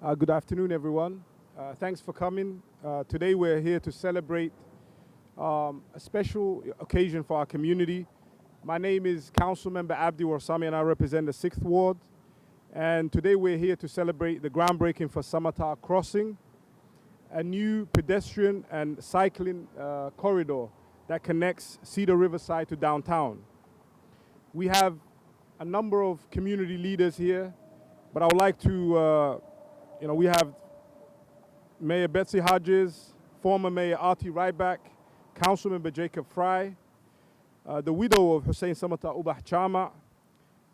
Good afternoon, everyone. Thanks for coming. Today we're here to celebrate a special occasion for our community. My name is Councilmember Abdi Warsame and I represent the 6th Ward. And today we're here to celebrate the groundbreaking for Samatar Crossing, a new pedestrian and cycling corridor that connects Cedar-Riverside to downtown. We have a number of community leaders here, but I would like to we have Mayor Betsy Hodges, former Mayor Artie Ryback, Councilmember Jacob Fry, the widow of Hussein Samatar Ubah Chama,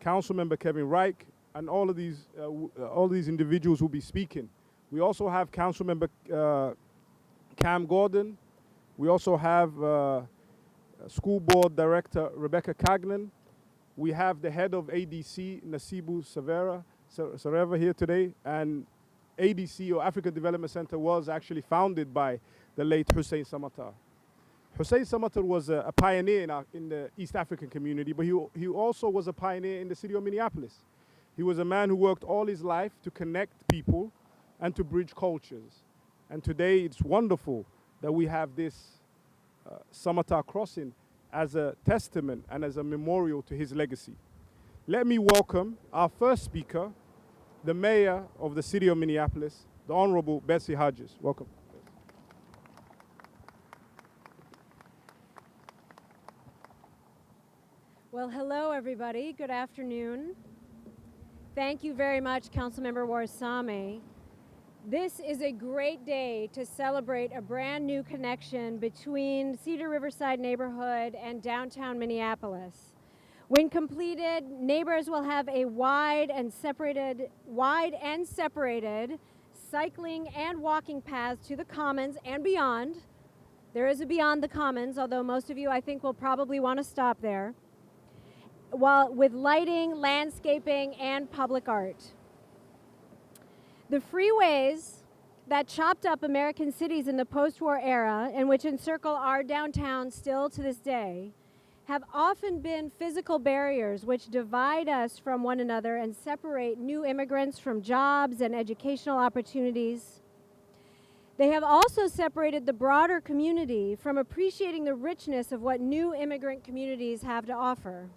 Councilmember Kevin Reich, and all of these individuals will be speaking. We also have Councilmember Cam Gordon. We also have School Board Director Rebecca Cagnan. We have the head of ADC, Nasibu Sareva here today, and ADC, or African Development Center, was actually founded by the late Hussein Samatar. Hussein Samatar was a pioneer in the East African community, but he also was a pioneer in the city of Minneapolis. He was a man who worked all his life to connect people and to bridge cultures. And today it's wonderful that we have this Samatar Crossing as a testament and as a memorial to his legacy. Let me welcome our first speaker, the mayor of the city of Minneapolis, the Honorable Betsy Hodges. Welcome. Well, hello, everybody. Good afternoon. Thank you very much, Councilmember Warsame. This is a great day to celebrate a brand new connection between Cedar-Riverside neighborhood and downtown Minneapolis. When completed, neighbors will have a wide and separated cycling and walking paths to the Commons and beyond. There is a beyond the Commons, although most of you, I think, will probably want to stop there. With lighting, landscaping, and public art. The freeways that chopped up American cities in the post-war era, and which encircle our downtown still to this day, have often been physical barriers which divide us from one another and separate new immigrants from jobs and educational opportunities. They have also separated the broader community from appreciating the richness of what new immigrant communities have to offer.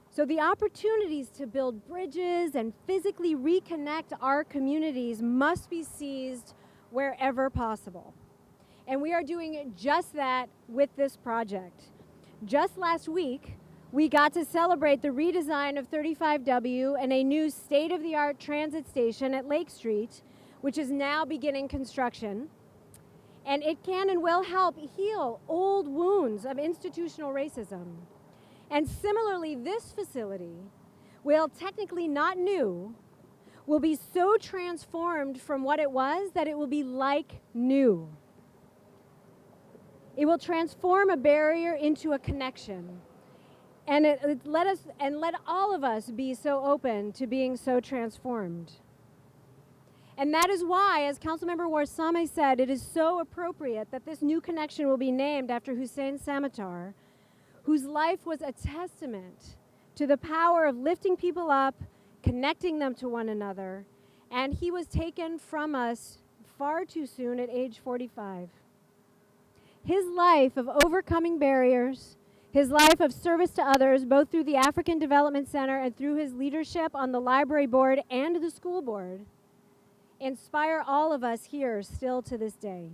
So the opportunities to build bridges and physically reconnect our communities must be seized wherever possible. And we are doing just that with this project. Just last week, we got to celebrate the redesign of 35W and a new state-of-the-art transit station at Lake Street, which is now beginning construction. And it can and will help heal old wounds of institutional racism. And similarly, this facility, while technically not new, will be so transformed from what it was that it will be like new. It will transform a barrier into a connection. And let all of us be so open to being so transformed. And that is why, as Councilmember Warsame said, it is so appropriate that this new connection will be named after Hussein Samatar, whose life was a testament to the power of lifting people up, connecting them to one another, and he was taken from us far too soon at age 45. His life of overcoming barriers, his life of service to others, both through the African Development Center and through his leadership on the library board and the school board, inspire all of us here still to this day.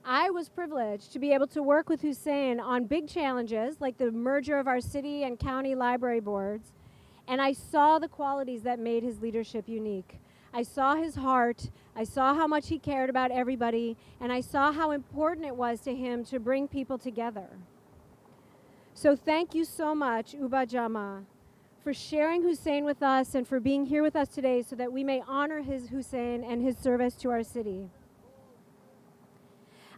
I was privileged to be able to work with Hussein on big challenges like the merger of our city and county library boards, and I saw the qualities that made his leadership unique. I saw his heart, I saw how much he cared about everybody, and I saw how important it was to him to bring people together. So thank you so much, Ubah Jama, for sharing Hussein with us and for being here with us today so that we may honor his Hussein and his service to our city.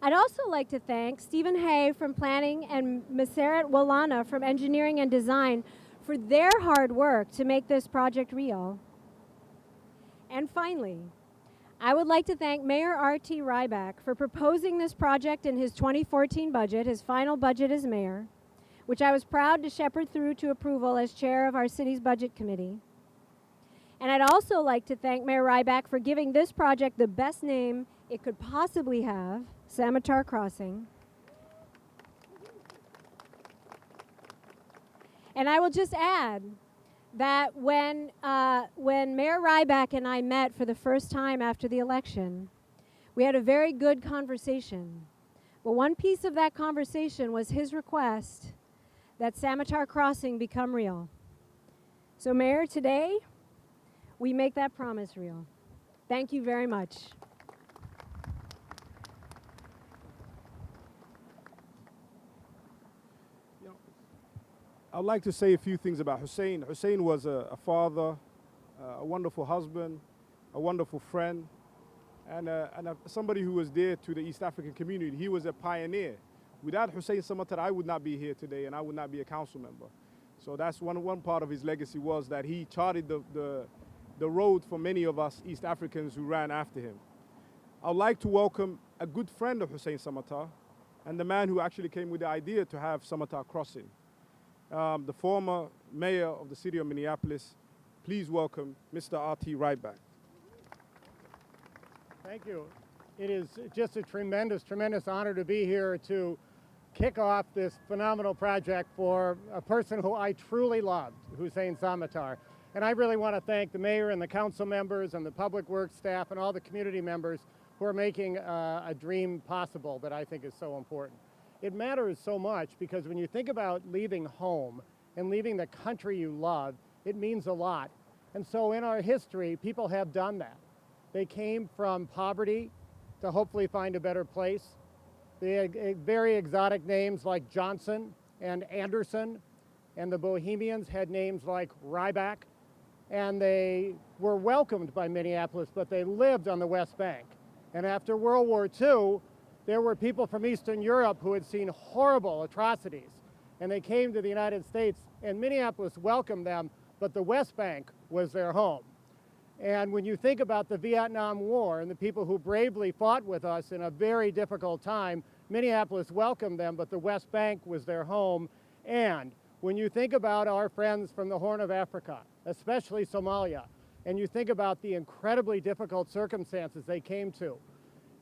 I'd also like to thank Stephen Hay from Planning and Maseret Walana from Engineering and Design for their hard work to make this project real. And finally, I would like to thank Mayor Artie Ryback for proposing this project in his 2014 budget, his final budget as mayor, which I was proud to shepherd through to approval as chair of our city's budget committee. And I'd also like to thank Mayor Ryback for giving this project the best name it could possibly have, Samatar Crossing. And I will just add that when Mayor Ryback and I met for the first time after the election, we had a very good conversation. But one piece of that conversation was his request that Samatar Crossing become real. So Mayor, today, we make that promise real. Thank you very much. I'd like to say a few things about Hussein. Hussein was a father, a wonderful husband, a wonderful friend, and somebody who was dear to the East African community. He was a pioneer. Without Hussein Samatar, I would not be here today, and I would not be a council member. So that's one part of his legacy, was that he charted the road for many of us East Africans who ran after him. I'd like to welcome a good friend of Hussein Samatar, and the man who actually came with the idea to have Samatar Crossing. The former mayor of the city of Minneapolis. Please welcome Mr. R.T. Ryback. Thank you. It is just a tremendous, tremendous honor to be here to kick off this phenomenal project for a person who I truly loved, Hussein Samatar. And I really want to thank the mayor and the council members and the public works staff and all the community members who are making a dream possible that I think is so important. It matters so much because when you think about leaving home and leaving the country you love, it means a lot. And so in our history, people have done that. They came from poverty to hopefully find a better place. They had very exotic names like Johnson and Anderson, and the Bohemians had names like Ryback, and they were welcomed by Minneapolis, but they lived on the West Bank. And after World War II, there were people from Eastern Europe who had seen horrible atrocities, and they came to the United States, and Minneapolis welcomed them, but the West Bank was their home. And when you think about the Vietnam War and the people who bravely fought with us in a very difficult time, Minneapolis welcomed them, but the West Bank was their home. And when you think about our friends from the Horn of Africa, especially Somalia, and you think about the incredibly difficult circumstances they came to,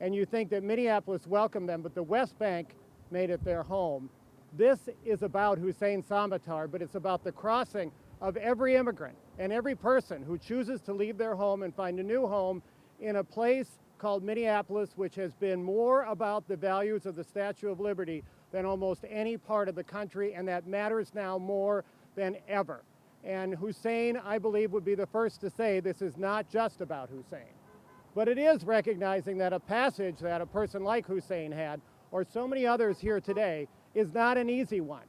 and you think that Minneapolis welcomed them, but the West Bank made it their home, this is about Hussein Samatar, but it's about the crossing of every immigrant and every person who chooses to leave their home and find a new home in a place called Minneapolis, which has been more about the values of the Statue of Liberty than almost any part of the country, and that matters now more than ever. And Hussein, I believe, would be the first to say this is not just about Hussein, but it is recognizing that a passage that a person like Hussein had, or so many others here today, is not an easy one.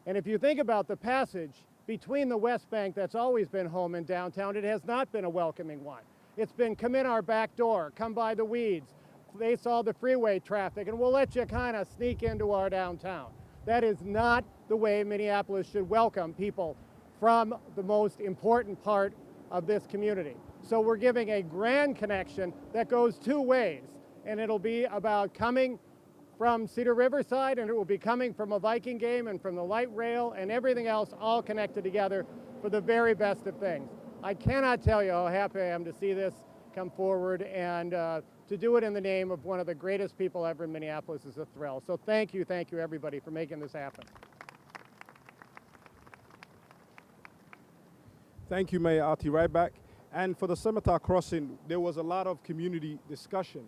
And if you think about the passage between the West Bank that's always been home in downtown, it has not been a welcoming one. It's been come in our back door, come by the weeds, face all the freeway traffic, and we'll let you kind of sneak into our downtown. That is not the way Minneapolis should welcome people from the most important part of this community. So we're giving a grand connection that goes two ways, and it'll be about coming from Cedar-Riverside, and it will be coming from a Viking game and from the light rail and everything else all connected together for the very best of things. I cannot tell you how happy I am to see this come forward, and to do it in the name of one of the greatest people ever in Minneapolis is a thrill. So thank you everybody for making this happen. Thank you, Mayor R.T. Ryback. And for the Samatar Crossing, there was a lot of community discussion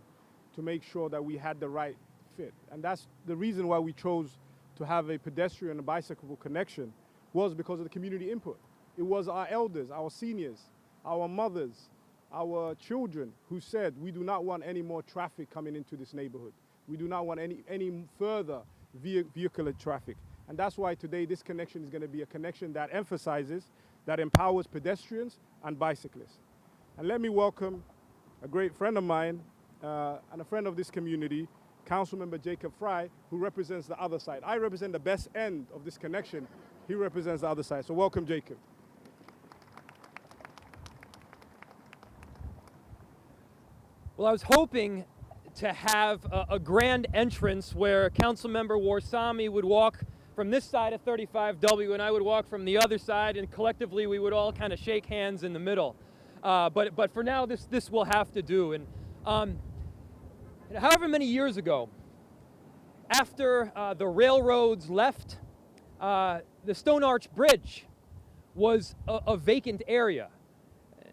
to make sure that we had the right fit. And that's the reason why we chose to have a pedestrian and bicycle connection, was because of the community input. It was our elders, our seniors, our mothers, our children who said, we do not want any more traffic coming into this neighborhood. We do not want any further vehicular traffic. And that's why today this connection is going to be a connection that emphasizes, that empowers pedestrians and bicyclists. And let me welcome a great friend of mine and a friend of this community, Councilmember Jacob Fry, who represents the other side. I represent the best end of this connection. He represents the other side. So welcome, Jacob. Well, I was hoping to have a grand entrance where Councilmember Warsami would walk from this side of 35W and I would walk from the other side, and collectively we would all kind of shake hands in the middle. But for now, this will have to do. And however many years ago, after the railroads left, the Stone Arch Bridge was a vacant area.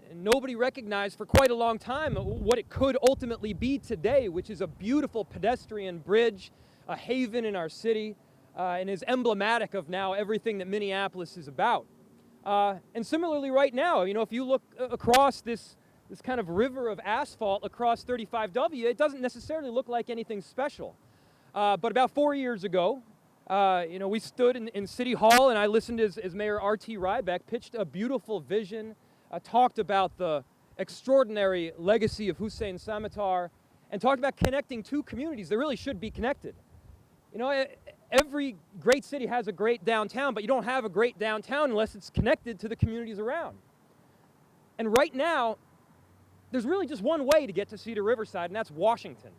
And nobody recognized for quite a long time what it could ultimately be today, which is a beautiful pedestrian bridge, a haven in our city, and is emblematic of now everything that Minneapolis is about. And similarly right now, you know, if you look across this kind of river of asphalt across 35W, it doesn't necessarily look like anything special. But about 4 years ago, you know, we stood in City Hall and I listened as Mayor R.T. Ryback pitched a beautiful vision, talked about the extraordinary legacy of Hussein Samatar, and talked about connecting two communities that really should be connected. You know, every great city has a great downtown, but you don't have a great downtown unless it's connected to the communities around. And right now, there's really just one way to get to Cedar-Riverside, and that's Washington.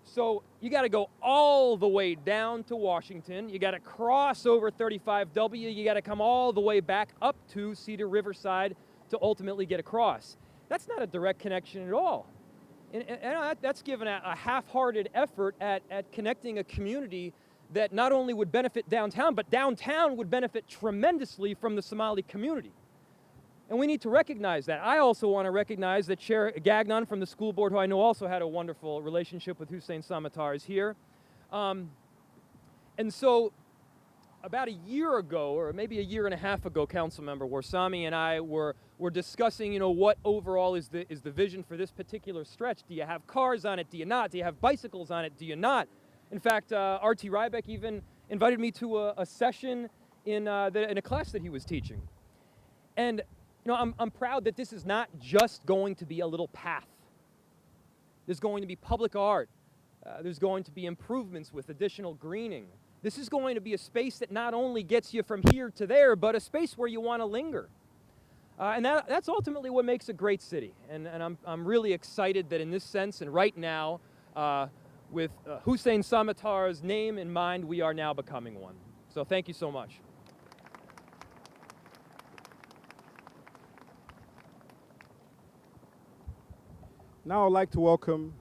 So you got to go all the way down to Washington. You got to cross over 35W. You got to come all the way back up to Cedar-Riverside to ultimately get across. That's not a direct connection at all. And that's given a half-hearted effort at connecting a community that not only would benefit downtown, but downtown would benefit tremendously from the Somali community. And we need to recognize that. I also want to recognize that Chair Gagnon from the school board, who I know also had a wonderful relationship with Hussein Samatar, is here. And so about a year ago, or maybe a year and a half ago, Councilmember Warsami and I were discussing, you know, what overall is the vision for this particular stretch. Do you have cars on it? Do you not? Do you have bicycles on it? Do you not? In fact, R.T. Ryback even invited me to a session in a class that he was teaching. And you know, I'm proud that this is not just going to be a little path. There's going to be public art. There's going to be improvements with additional greening. This is going to be a space that not only gets you from here to there, but a space where you want to linger. And that's ultimately what makes a great city. And I'm really excited that in this sense, and right now, with Hussein Samatar's name in mind, we are now becoming one. So thank you so much. Now I'd like to welcome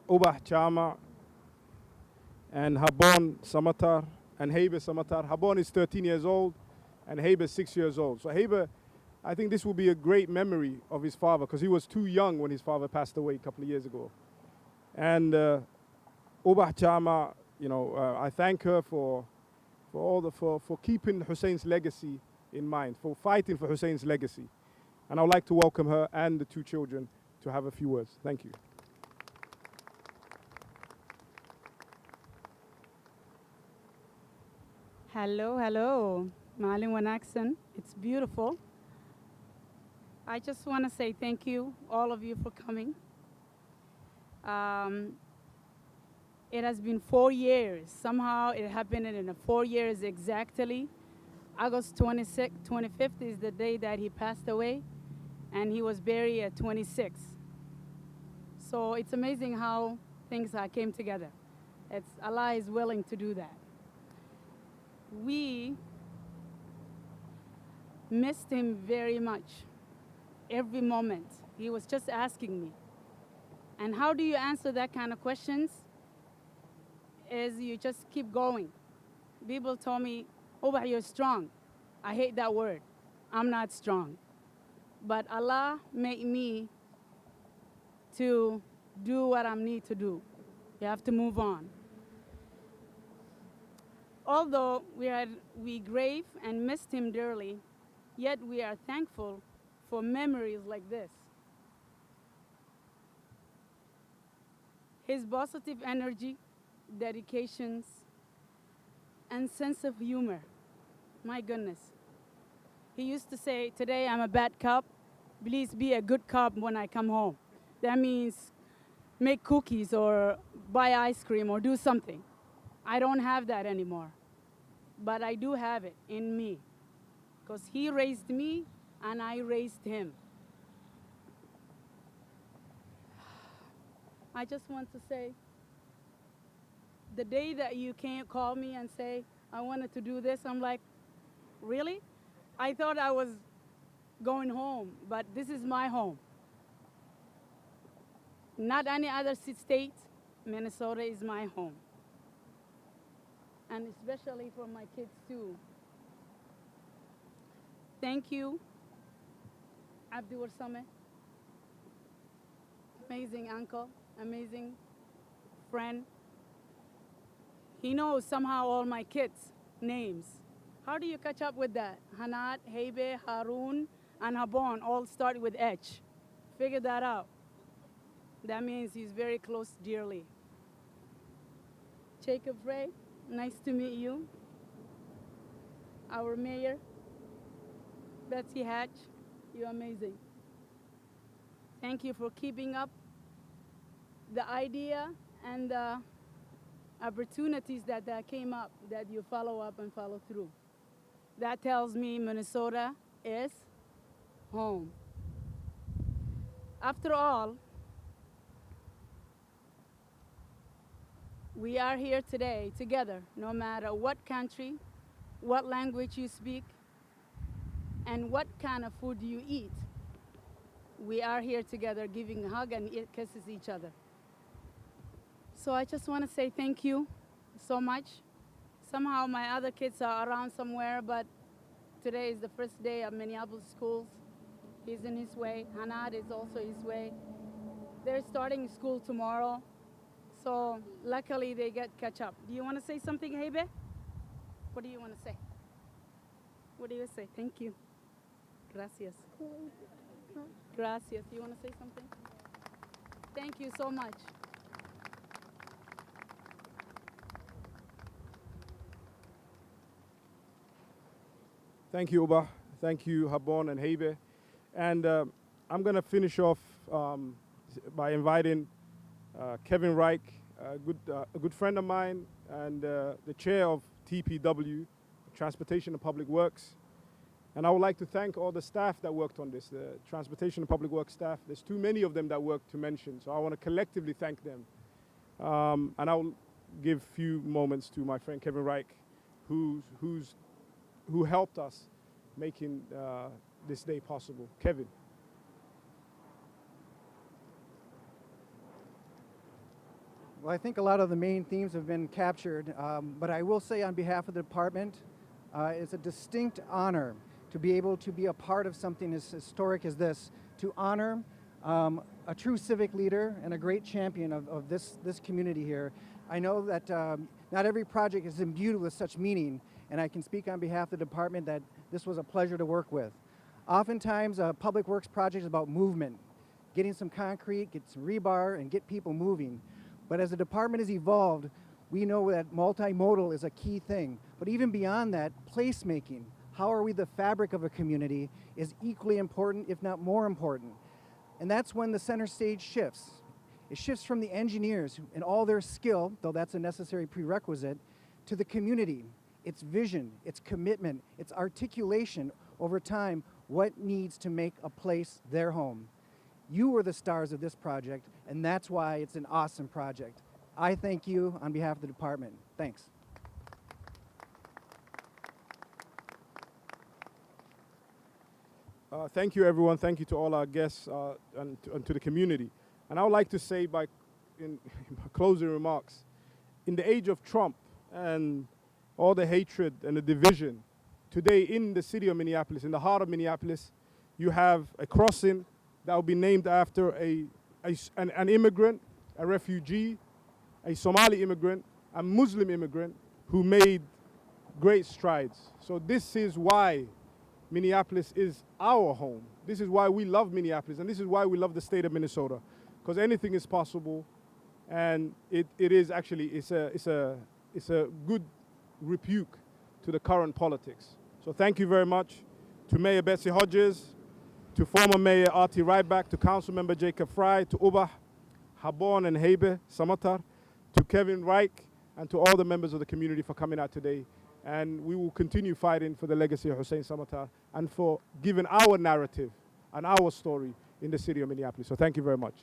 Ubah Chama and Habon Samatar and Hebe Samatar. Habon is 13 years old and Hebe is 6 years old. So Hebe, I think this will be a great memory of his father because he was too young when his father passed away a couple of years ago. And Ubah Chama, you know, I thank her for keeping Hussein's legacy in mind, for fighting for Hussein's legacy. And I would like to welcome her and the two children to have a few words. Thank you. Hello. Maalin wanaagsan. It's beautiful. I just want to say thank you, all of you, for coming. It has been 4 years. Somehow it happened in 4 years exactly. August 25th is the day that he passed away, and he was buried at 26. So it's amazing how things came together. Allah is willing to do that. We missed him very much, every moment. He was just asking me. And how do you answer that kind of questions? Is you just keep going. People told me, oh, but you're strong. I hate that word. I'm not strong. But Allah made me to do what I need to do. You have to move on. Although we grieve and missed him dearly, yet we are thankful for memories like this. His positive energy, dedications, and sense of humor. My goodness. He used to say, today I'm a bad cop. Please be a good cop when I come home. That means make cookies or buy ice cream or do something. I don't have that anymore. But I do have it in me. Because he raised me and I raised him. I just want to say, the day that you can't call me and say, I wanted to do this, I'm like, really? I thought I was going home, but this is my home. Not any other state. Minnesota is my home. And especially for my kids too. Thank you, Abdul Sameh. Amazing uncle, amazing friend. He knows somehow all my kids' names. How do you catch up with that? Hanat, Hebe, Harun, and Habon all start with H. Figure that out. That means he's very close dearly. Jacob Ray, nice to meet you. Our mayor, Betsy Hatch, you're amazing. Thank you for keeping up the idea and the opportunities that came up, that you follow up and follow through. That tells me Minnesota is home. After all, we are here today together, no matter what country, what language you speak, and what kind of food you eat. We are here together giving a hug and kisses each other. So I just want to say thank you so much. Somehow my other kids are around somewhere, but today is the first day of Minneapolis schools. He's in his way. Hanad is also his way. They're starting school tomorrow, so luckily they get catch up. Do you want to say something, Hebe? What do you want to say? What do you say? Thank you. Gracias. Gracias. You want to say something? Thank you so much. Thank you, Uba. Thank you, Habon and Hebe. And I'm going to finish off by inviting Kevin Reich, a good friend of mine, and the chair of TPW, Transportation and Public Works. And I would like to thank all the staff that worked on this, the Transportation and Public Works staff. There's too many of them that worked to mention, so I want to collectively thank them. And I will give a few moments to my friend Kevin Reich, who helped us making this day possible. Kevin. Well, I think a lot of the main themes have been captured, but I will say on behalf of the department, it's a distinct honor to be able to be a part of something as historic as this, to honor a true civic leader and a great champion of this community here. I know that not every project is imbued with such meaning, and I can speak on behalf of the department that this was a pleasure to work with. Oftentimes, a public works project is about movement, getting some concrete, get some rebar, and get people moving. But as the department has evolved, we know that multimodal is a key thing. But even beyond that, placemaking, how are we the fabric of a community, is equally important, if not more important. And that's when the center stage shifts. It shifts from the engineers and all their skill, though that's a necessary prerequisite, to the community, its vision, its commitment, its articulation over time, what needs to make a place their home. You were the stars of this project, and that's why it's an awesome project. I thank you on behalf of the department. Thanks. Thank you, everyone. Thank you to all our guests and to the community. And I would like to say in my closing remarks, in the age of Trump and all the hatred and the division, today in the city of Minneapolis, in the heart of Minneapolis, you have a crossing that will be named after an immigrant, a refugee, a Somali immigrant, a Muslim immigrant who made great strides. So this is why Minneapolis is our home. This is why we love Minneapolis, and this is why we love the state of Minnesota, because anything is possible, and it is actually it's a good rebuke to the current politics. So thank you very much to Mayor Betsy Hodges, to former Mayor Artie Ryback, to Councilmember Jacob Fry, to Uba, Habon and Hebe Samatar, to Kevin Reich, and to all the members of the community for coming out today. And we will continue fighting for the legacy of Hussein Samatar and for giving our narrative and our story in the city of Minneapolis. So thank you very much.